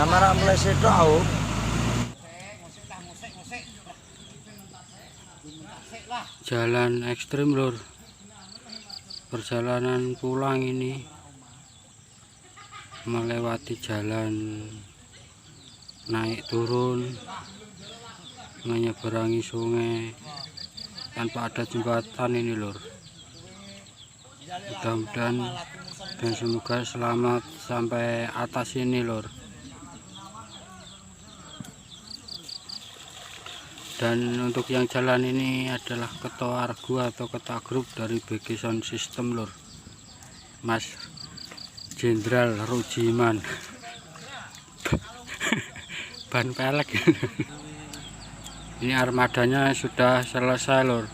Kamera mulai sedok aku. Jalan ekstrim lur, perjalanan pulang ini melewati jalan naik turun, menyeberangi sungai tanpa ada jembatan ini lur. Mudah-mudahan dan semoga selamat sampai atas ini lur. Dan untuk yang jalan ini adalah ketua argu atau ketua grup dari BG Sound System lur, Mas Jenderal Rujiman. Ban pelek. Ini armadanya sudah selesai lur,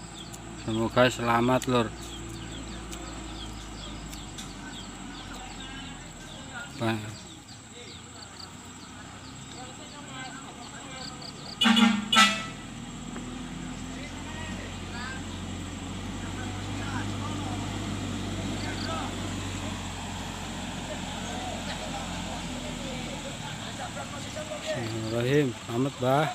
semoga selamat lur. Bismillahirrahmanirrahim. Selamat bah.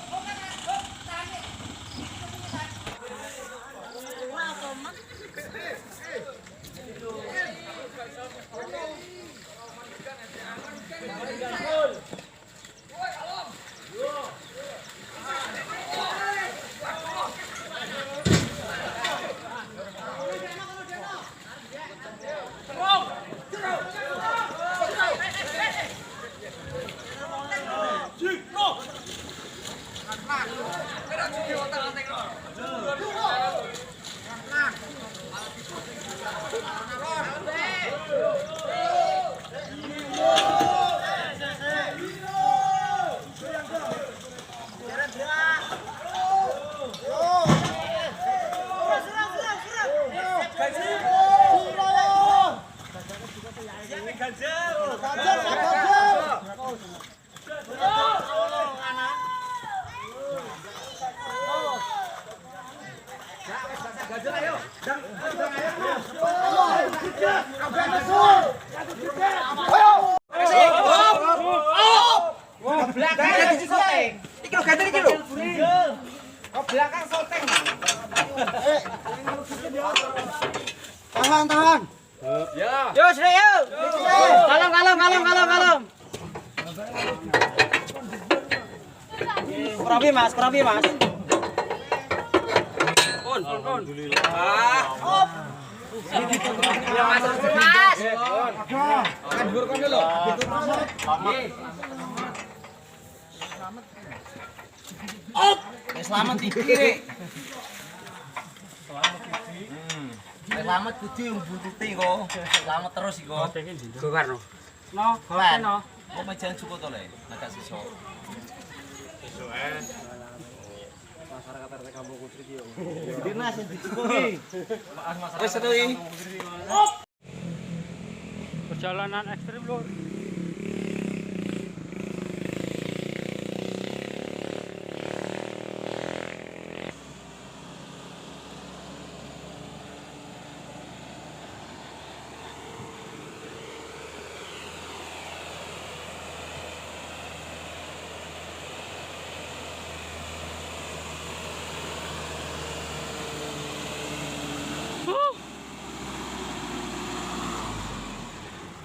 Tahan. Ya. Yo, sudah yuk. Kalem. Kurabi mas. Pun. Alhamdulillah. Mas. Kan dhuwur kono lho. Selamat di kiri. Selamat kudu mbuntuti kok. Selamat terus iku. Go Karno. No, no. Kok mejan cukup to le. Agak sesuk. Masyarakat RT Kampung Putri ki yo. Dinas sing dicukupi. Wis setu iki. Perjalanan ekstrim lur.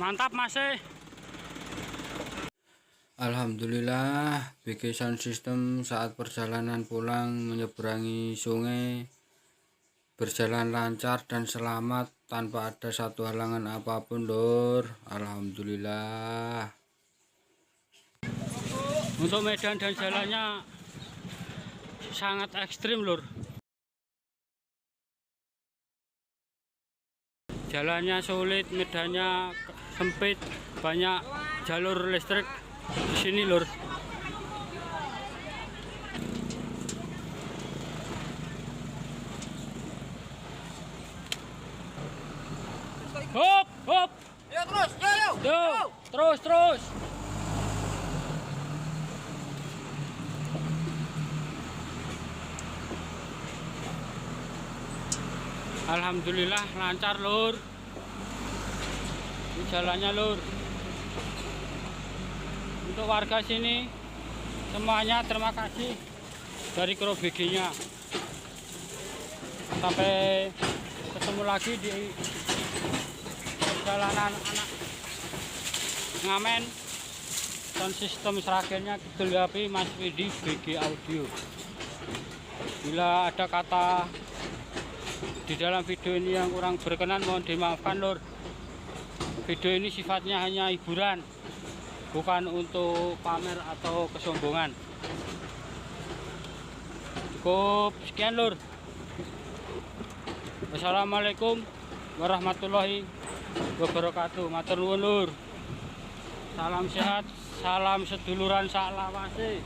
Mantap masih. Alhamdulillah BG Sound System saat perjalanan pulang menyeberangi sungai berjalan lancar dan selamat tanpa ada satu halangan apapun lur. Alhamdulillah. Untuk medan dan jalannya sangat ekstrim lur. Jalannya sulit, medannya sempit, banyak jalur listrik di sini lur. Hop. Yo terus, yo. Terus. Alhamdulillah lancar lur. Ini jalannya lur. Untuk warga sini semuanya terima kasih dari Kro BG-nya. Sampai ketemu lagi di perjalanan anak ngamen sound system Sragennya Kidul Api Mas Widi BG Audio. Bila ada kata di dalam video ini yang kurang berkenan mohon dimaafkan lur. Video ini sifatnya hanya hiburan, bukan untuk pamer atau kesombongan. Cukup sekian lur. Wassalamualaikum warahmatullahi wabarakatuh. Matur nuwun lur. Salam sehat, salam seduluran sak lawase.